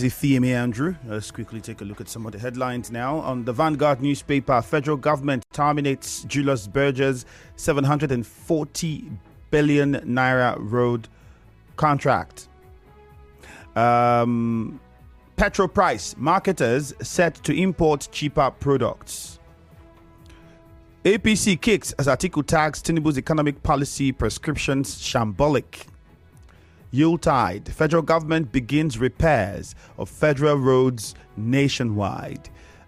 Femi Andrew. Let's quickly take a look at some of the headlines now. On the Vanguard newspaper, federal government terminates Julius Berger's 740 billion naira road contract. Petrol price, marketers set to import cheaper products. APC kicks as Atiku tags Tinubu's economic policy prescriptions shambolic. Yuletide, federal government begins repairs of federal roads nationwide.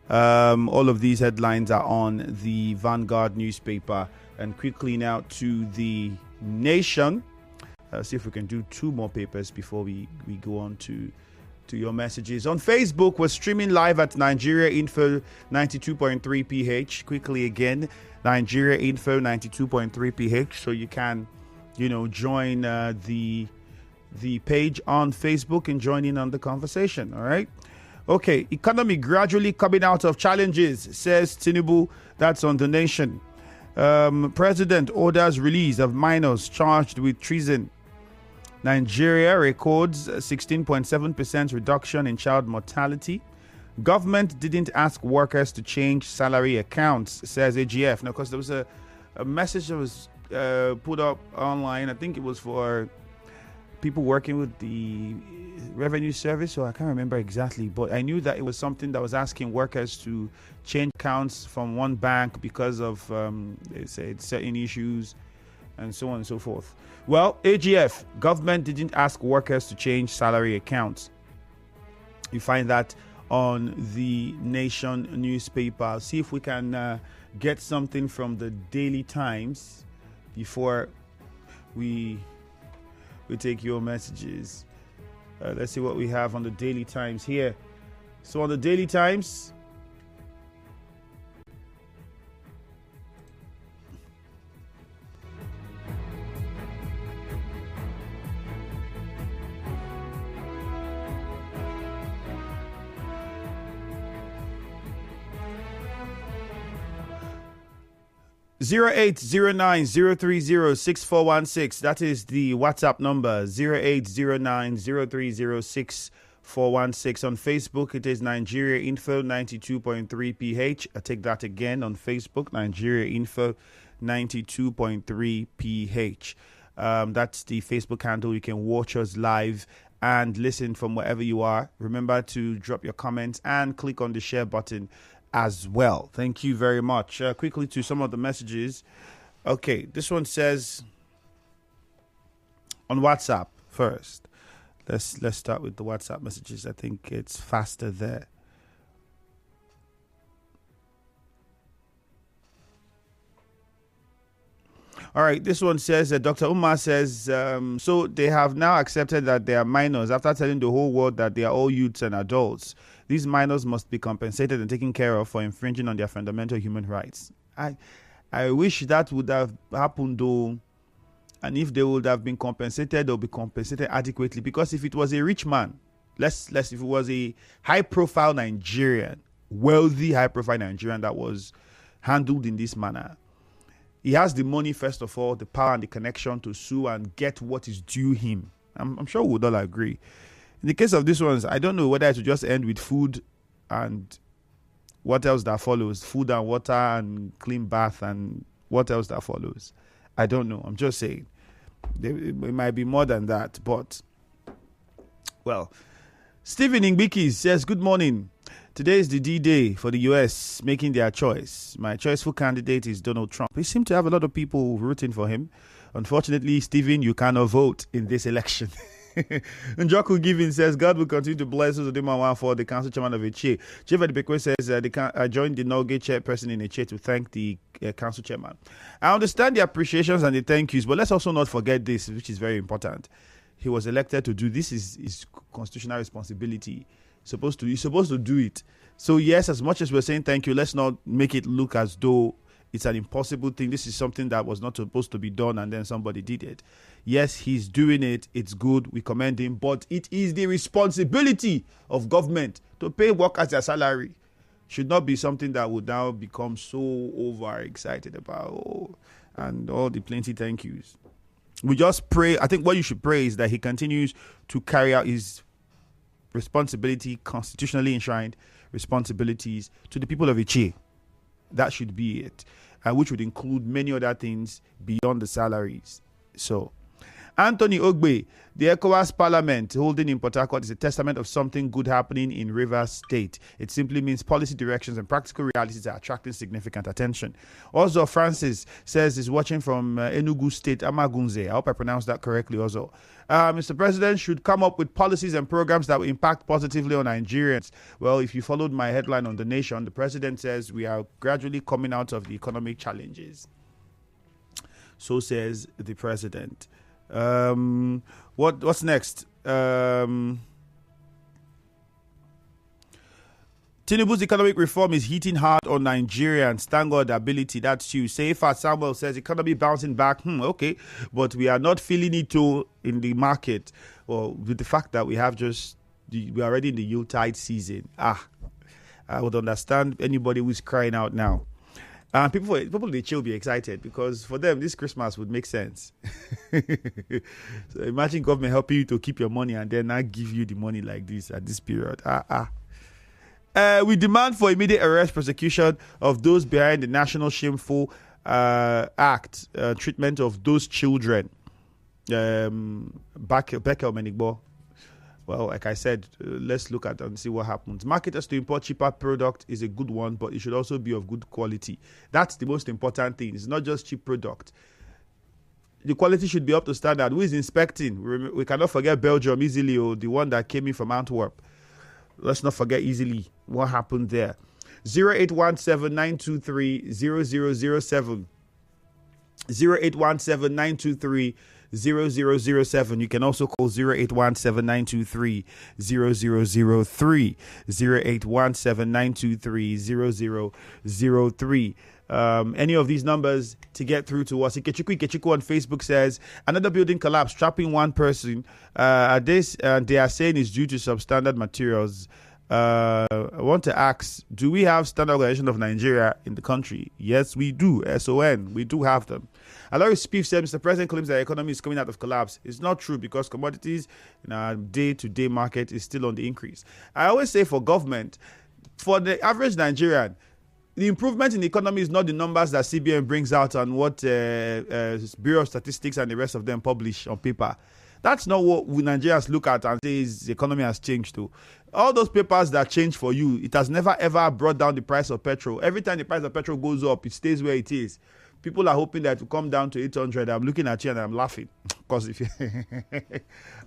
All of these headlines are on the Vanguard newspaper. And quickly now to the Nation. See if we can do two more papers before we go on to your messages. On Facebook, we're streaming live at Nigeria Info 92.3 PH. Quickly again, Nigeria Info 92.3 PH. So you can, join the page on Facebook and join in on the conversation. All right. Okay. Economy gradually coming out of challenges, says Tinubu. That's on the Nation. President orders release of minors charged with treason. Nigeria records 16.7% reduction in child mortality. Government didn't ask workers to change salary accounts, says AGF. Now, of course, there was a message that was put up online. I think it was for people working with the revenue service, so I can't remember exactly, but I knew that it was something that was asking workers to change accounts from one bank because of they said certain issues and so on and so forth. Well, AGF, government didn't ask workers to change salary accounts. You find that on the Nation newspaper. I'll see if we can get something from the Daily Times before we take your messages. Let's see what we have on the Daily Times here. So on the Daily Times, (0809-030-6416). That is the WhatsApp number, 0809-030-6416. On Facebook, it is Nigeria Info 92.3 PH. I take that again on Facebook, Nigeria Info 92.3 PH. That's the Facebook handle. You can watch us live and listen from wherever you are. Remember to drop your comments and click on the share button as well. Thank you very much. Quickly to some of the messages. Okay, this one says on WhatsApp first. Let's start with the WhatsApp messages. I think it's faster there. All right, this one says, Dr. Umar says, so they have now accepted that they are minors after telling the whole world that they are all youths and adults. These minors must be compensated and taken care of for infringing on their fundamental human rights. I wish that would have happened though. And if they would have been compensated, they'll be compensated adequately. Because if it was a rich man, if it was a high-profile Nigerian, wealthy, high-profile Nigerian that was handled in this manner, he has the money, first of all, the power and the connection to sue and get what is due him. I'm sure we would all agree. In the case of this ones, I don't know whether it would just end with food and what else that follows. Food and water and clean bath and what else that follows. I don't know. I'm just saying. It might be more than that. But, well, Stephen Ingbiki says, good morning. Today is the D-Day for the U.S. making their choice. My choiceful candidate is Donald Trump. We seem to have a lot of people rooting for him. Unfortunately, Stephen, you cannot vote in this election. Njoku Giving says, God will continue to bless us for the council chairman of Eche. Jeff Adibekwe says, I joined the Noge chairperson in Eche to thank the council chairman. I understand the appreciations and the thank yous, but let's also not forget this, which is very important. He was elected to do this. Is his constitutional responsibility. He's supposed to do it. So yes, as much as we're saying thank you, let's not make it look as though it's an impossible thing. This is something that was not supposed to be done and then somebody did it. Yes, he's doing it. It's good. We commend him. But it is the responsibility of government to pay workers their salary. Should not be something that would now become so overexcited about and all the plenty thank yous. We just pray. I think what you should pray is that he continues to carry out his responsibility, constitutionally enshrined responsibilities to the people of Ichie. That should be it, which would include many other things beyond the salaries. So, Anthony Ogbe, the ECOWAS Parliament holding in Port Harcourt is a testament of something good happening in Rivers State. It simply means policy directions and practical realities are attracting significant attention. Also, Francis says he's watching from Enugu State, Amagunze. I hope I pronounced that correctly also. Mr. President should come up with policies and programs that will impact positively on Nigerians. Well, if you followed my headline on The Nation, the president says we are gradually coming out of the economic challenges. So says the president. What's next? Tinubu's economic reform is hitting hard on Nigerians. Thank God ability. That's you. Seifa Samuel says economy bouncing back. Okay, but we are not feeling it too in the market. Well, with the fact that we are already in the Yuletide season. I would understand anybody who's crying out now. People they chill be excited because for them this Christmas would make sense. So imagine government helping you to keep your money and then not give you the money like this at this period. We demand for immediate arrest, prosecution of those behind the National Shameful Act, treatment of those children. Bekel Menigbo. Well, like I said, let's look at and see what happens. Marketers to import cheaper product is a good one, but it should also be of good quality. That's the most important thing. It's not just cheap product. The quality should be up to standard. Who is inspecting? We cannot forget Belgium easily, or the one that came in from Antwerp. Let's not forget easily what happened there. 0817-923-0007. 0817-923-0007. You can also call 0817-923-0003. 0817-923-0003. Any of these numbers to get through to us. Ikechiku on Facebook says another building collapse, trapping one person. They are saying it's due to substandard materials. I want to ask, do we have Standard Organization of Nigeria in the country? Yes, we do. SON, we do have them. Alari Spieth said, Mr. President claims that the economy is coming out of collapse. It's not true because commodities in our day-to-day market is still on the increase. I always say for government, for the average Nigerian, the improvement in the economy is not the numbers that CBN brings out and what Bureau of Statistics and the rest of them publish on paper. That's not what we Nigerians look at and say the economy has changed to. All those papers that change for you, it has never ever brought down the price of petrol. Every time the price of petrol goes up, it stays where it is. People are hoping that it will come down to 800. I'm looking at you and I'm laughing. Because if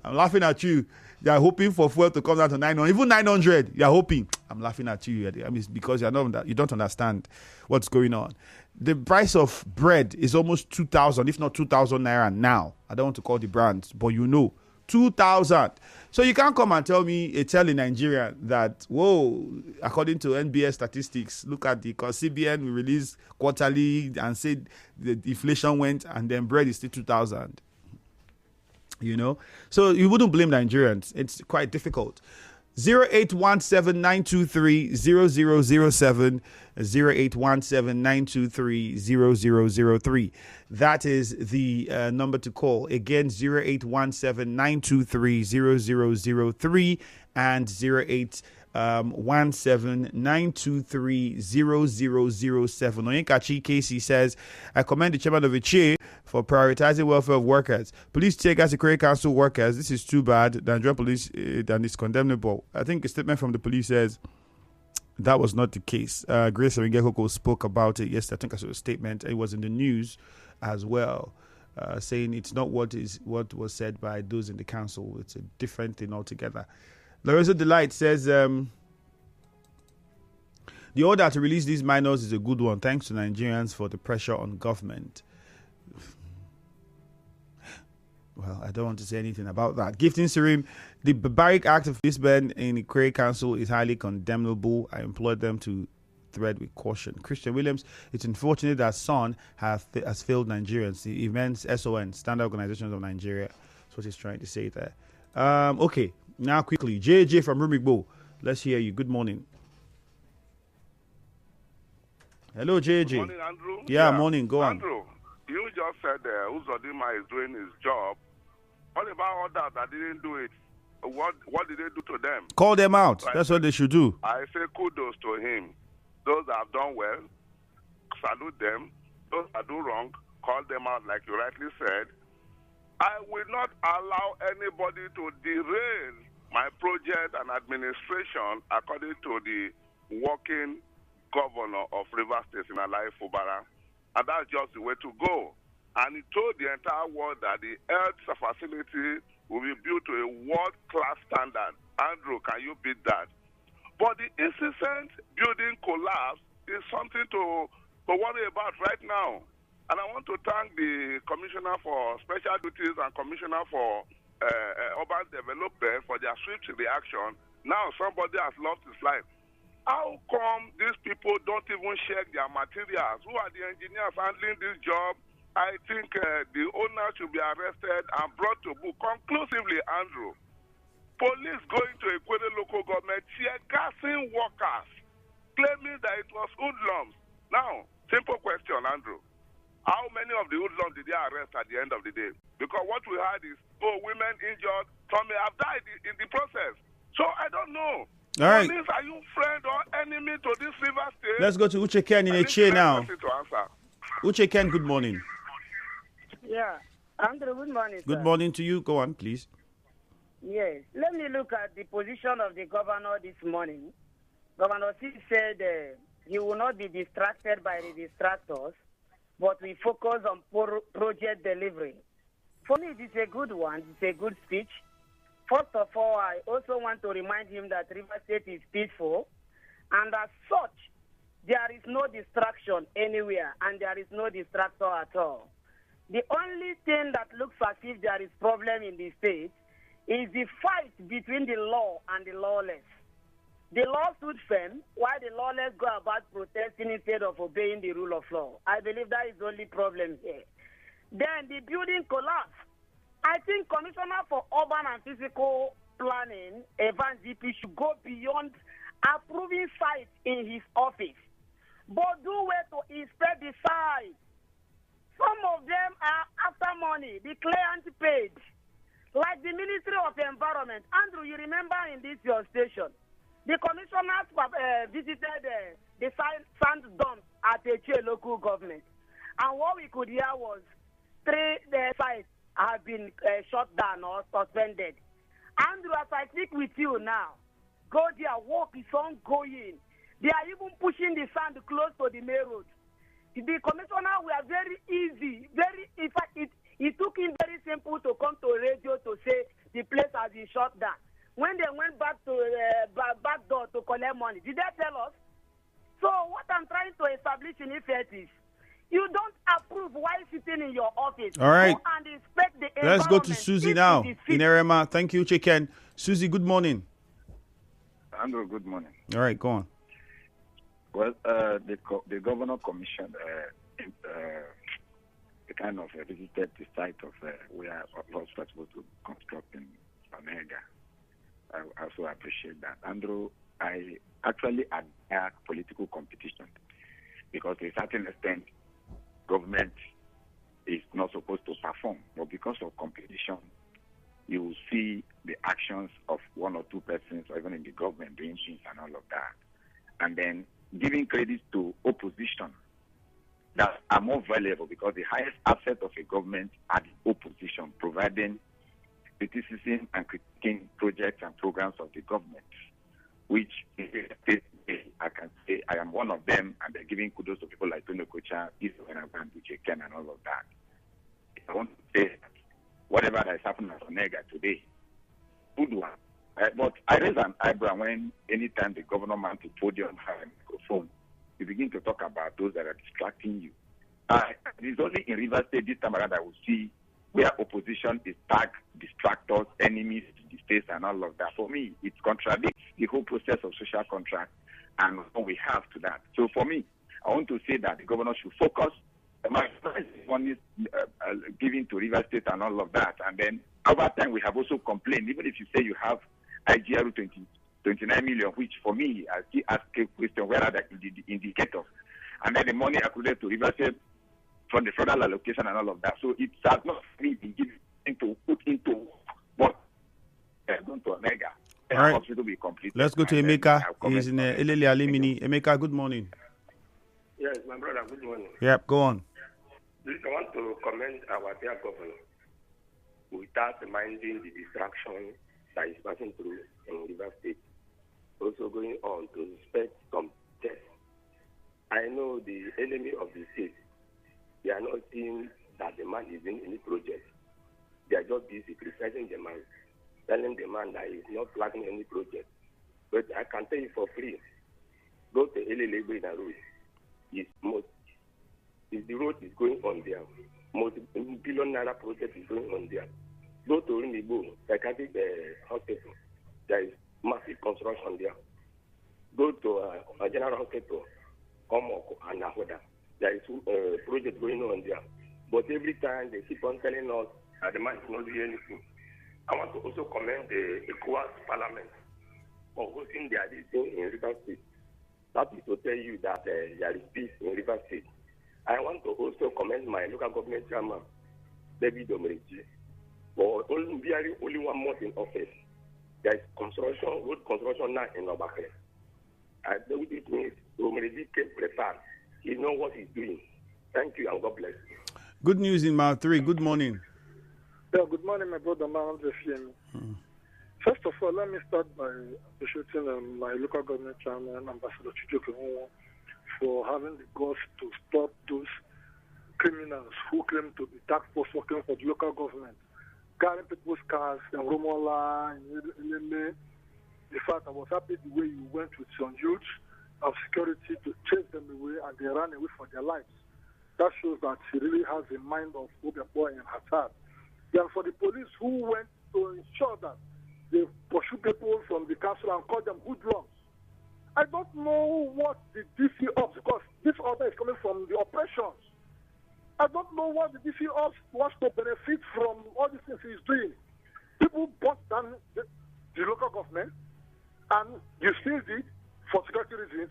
I'm laughing at you, they are hoping for fuel to come down to 900. Even 900, you are hoping. I'm laughing at you. I mean, it's because you don't understand what's going on. The price of bread is almost 2,000, if not 2,000 naira now. I don't want to call the brands, but 2,000. So you can't come and tell me, tell a Nigerian that, whoa, according to NBS statistics, look at the CBN, we release quarterly and said the inflation went and then bread is still 2,000. So you wouldn't blame Nigerians. It's quite difficult. 0817-923-0007, 0817-923-0003. That is the number to call. Again, 0817-923-0003 and 0817-923-0007. Onyekachi Casey says, I commend the chairman of Ichie for prioritizing welfare of workers. Police take as Security Council workers. This is too bad. The Nigerian police and it's condemnable. I think a statement from the police says that was not the case. Grace Owingekoko spoke about it yesterday. I think I saw a statement. It was in the news as well, saying it's not what was said by those in the council. It's a different thing altogether. Lorenzo Delight says the order to release these minors is a good one. Thanks to Nigerians for the pressure on government. Well, I don't want to say anything about that. Gifting Sirim, the barbaric act of policemen in the Cray Council is highly condemnable. I implore them to tread with caution. Christian Williams, it's unfortunate that SON has failed Nigerians. The events SON, Standard Organizations of Nigeria. That's what he's trying to say there. Okay, now quickly. JJ from Rumigbo. Let's hear you. Good morning. Hello, JJ. Good morning, Andrew. Yeah, morning. Go Andrew, you just said Uzodinma is doing his job. What about others that didn't do it? What did they do to them? Call them out. Right. That's what they should do. I say kudos to him. Those that have done well, salute them. Those that do wrong, call them out like you rightly said. I will not allow anybody to derail my project and administration according to the working governor of Rivers State in Alai Fubara. And that's just the way to go. And he told the entire world that the health facility will be built to a world-class standard. Andrew, can you beat that? But the incessant building collapse is something to worry about right now. And I want to thank the Commissioner for Special Duties and Commissioner for Urban Development for their swift reaction. Now somebody has lost his life. How come these people don't even check their materials? Who are the engineers handling this job? I think the owner should be arrested and brought to book conclusively, Andrew. Police going to Ekwere local government, tear gassing workers, claiming that it was hoodlums. Now, simple question, Andrew. How many of the hoodlums did they arrest at the end of the day? Because what we heard is, women injured, some may have died in the process. So I don't know. All right. Police, are you friend or enemy to this River State? Let's go to Uche Ken in a chair now. Uche Ken, good morning. Yeah. Andrew, good morning, Good sir. morning to you. Go on, please. Yes. Let me look at the position of the governor this morning. Governor C said he will not be distracted by the distractors, but we focus on project delivery. For me, it is a good one. It's a good speech. First of all, I also want to remind him that River State is peaceful, and as such, there is no distraction anywhere, and there is no distractor at all. The only thing that looks as if there is problem in the state is the fight between the law and the lawless. The law stood firm, while the lawless go about protesting instead of obeying the rule of law. I believe that is the only problem here. Then the building collapse. I think Commissioner for Urban and Physical Planning, Evan GP, should go beyond approving sites in his office, but do way to inspect the site. Some of them are after money, the client paid. Like the Ministry of Environment. Andrew, you remember in this your station, the commissioners visited the sand dumps at Eche local government. And what we could hear was 3 sites have been shut down or suspended. Andrew, as I speak with you now, go there, work is ongoing. They are even pushing the sand close to the main road. The commissioner were very easy, in fact, it took him very simple to come to radio to say the place has been shut down. When they went back to back door to collect money, did they tell us? So what I'm trying to establish in effect is, you don't approve while sitting in your office. All right. Go and inspect the Let's go to environment. Susie If now it is fit. in Erema. Thank you, Uche Ken. Susie, good morning. Andrew, good morning. All right, go on. Well, the governor commissioned kind of visited the site of where was supposed to construct in Omega. I also appreciate that. Andrew, I actually admire political competition because to a certain extent, government is not supposed to perform, but because of competition, you will see the actions of 1 or 2 persons, or even in the government, doing things and all of that. And then giving credit to opposition that are more valuable because the highest asset of a government are the opposition, providing criticism and critiquing projects and programs of the government, which I can say I am one of them, and they're giving kudos to people like Tony Kocha, Israel and Ken and all of that. I want to say that whatever that is happening at Onega today, good one. But I raise an eyebrow when anytime the governor man to podium have a microphone, you begin to talk about those that are distracting you. It is only in Rivers State this time around I will see where opposition is tagged distractors, enemies to the state and all of that. For me, it contradicts the whole process of social contract and what we have to that. So for me, I want to say that the governor should focus. My one is giving to Rivers State and all of that. And then over time, we have also complained, even if you say you have IGR 29 million, which for me, I still ask a question, where are the indicators? And then the money accrued to Rivers State from the federal allocation and all of that. So it has not really been given to put into what going to Omega. All right. Hospital will be completed. Let's go to Emeka. He's in Elele Alimini. Emeka, good morning. Yes, my brother, good morning. Yep, go on. I want to commend our dear governor without minding the distraction that is passing through in River State. Also going on to respect some tests. I know the enemy of the state, they are not seeing that the man is in any project. They are just busy criticizing the man, telling the man that he is not flagging any project. But I can tell you for free, go to Elele Road. The road is going on there. Multi-billion naira project is going on there. Go to Rinibo, psychiatric hospital. There is massive construction there. Go to a general hospital, Omoko and Ahoda. There is a project going on there. But every time they keep on telling us that the man is not doing anything. I want to also commend the ECOWAS Parliament for hosting their thing in River State. That is to tell you that there is peace in River State. I want to also commend my local government chairman, David Omereji, for only 1 month in office. There is road construction now in Obakere. I know it means Omereji came prepared. He knows what he's doing. Thank you and God bless you. Good news in Mile 3. Good morning. Yeah, good morning, my brother, Mount First of all, let me start by appreciating my local government chairman, Ambassador Chijoke Nwo, for having the guts to stop those criminals who claim to be tax force working for the local government, carrying people's cars in Romola, in Ileme. In fact, I was happy the way you went with some youths of security to chase them away, and they ran away for their lives. That shows that he really has a mind of Obiakpo and Hassad. Then for the police who went to ensure that they pursue people from the castle and call them hoodlums. I don't know what the DC Ops, because this order is coming from the operations. I don't know what the DC Ops wants to benefit from all these things he's doing. People bought down the local government and you seized it for security reasons.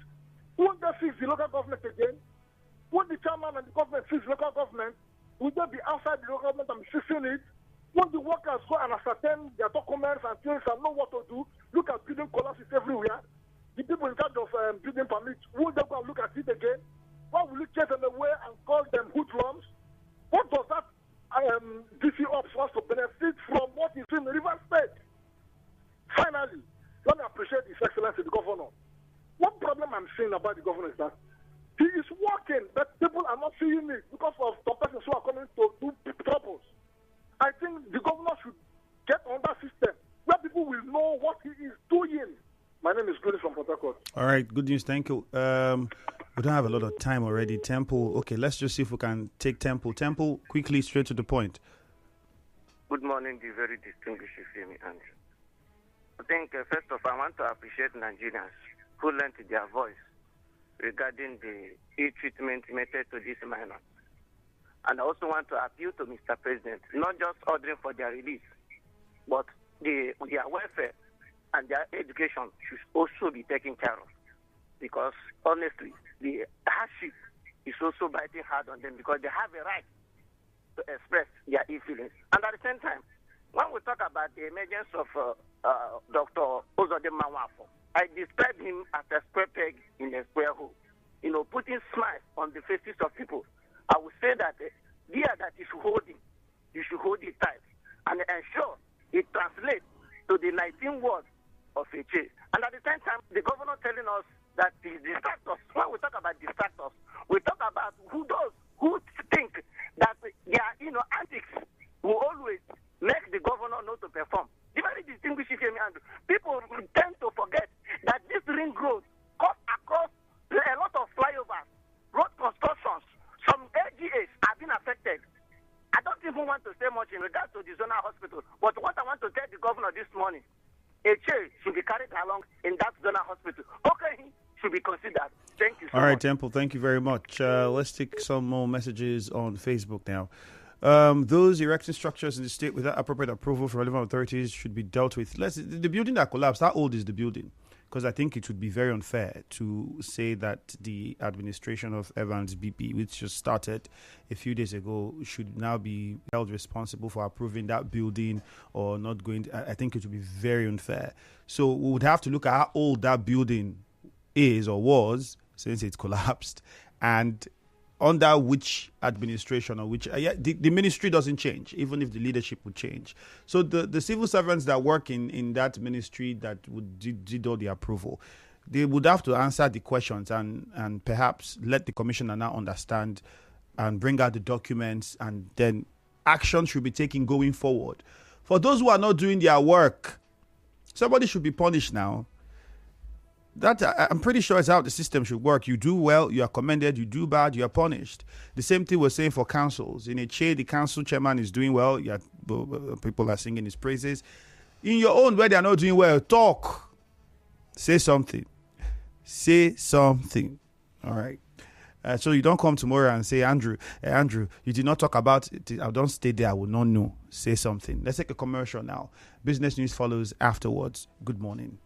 Won't they fix the local government again? Won't the chairman and the government fix the local government? Will they be outside the local government and fixing it? Won't the workers go and ascertain their documents and things and know what to do? Look at building collapses everywhere. The people in charge of building permits, won't they go and look at it again? Why will you chase them away and call them hoodlums? What does that DC Ops wants to benefit from what is in River State? Finally, let me appreciate His Excellency the Governor. One problem I'm seeing about the Governor is that he is working, but people are not seeing it because of the persons who are coming to do troubles. I think the governor should get on that system where people will know what he is doing. My name is Glody from Port Harcourt. All right, good news. Thank you. We don't have a lot of time already. Temple. Okay, let's just see if we can take Temple. Temple, quickly, straight to the point. Good morning, the very distinguished Femi Andrew. I think, first of all, I want to appreciate Nigerians who lent their voice regarding the e-treatment method to these minors. And I also want to appeal to Mr. President, not just ordering for their release, but their welfare and their education should also be taken care of. Because, honestly, the hardship is also biting hard on them because they have a right to express their feelings. And at the same time, when we talk about the emergence of Dr. Ozodimma Nwafor, I describe him as a square peg in a square hole. You know, putting smiles on the faces of people. I would say that the gear that you should hold it tight and ensure it translates to the 19 words of a chain. And at the same time, the governor telling us that the distractors, when we talk about distractors, we talk about those who think that their antics will always make the governor not to perform. The very distinguished people tend to forget that this ring road cuts across a lot of flyovers, road constructions. Some AGAs have been affected. I don't even want to say much in regards to the zonal hospital, but what I want to tell the governor this morning, a chair should be carried along in that zonal hospital. Okay, should be considered. Thank you so much. All right, Temple, thank you very much. Let's take some more messages on Facebook now. Those erecting structures in the state without appropriate approval from relevant authorities should be dealt with. The building that collapsed, how old is the building? because I think it would be very unfair to say that the administration of Evans BP, which just started a few days ago, should now be held responsible for approving that building or not going. I think it would be very unfair. So we would have to look at how old that building is or was since it collapsed, and under which administration or which the ministry doesn't change, even if the leadership would change. So the civil servants that work in that ministry that would did all the approval, they would have to answer the questions and perhaps let the commissioner now understand and bring out the documents, and then action should be taken going forward. For those who are not doing their work, somebody should be punished now. That I'm pretty sure is how the system should work. You do well, you are commended. You do bad, you are punished. The same thing we're saying for councils. In a the council chairman is doing well. People are singing his praises. In your own, where they are not doing well, talk. Say something. Say something. All right. So you don't come tomorrow and say, Andrew, you did not talk about it. I don't stay there. I will not know. Say something. Let's take a commercial now. Business news follows afterwards. Good morning.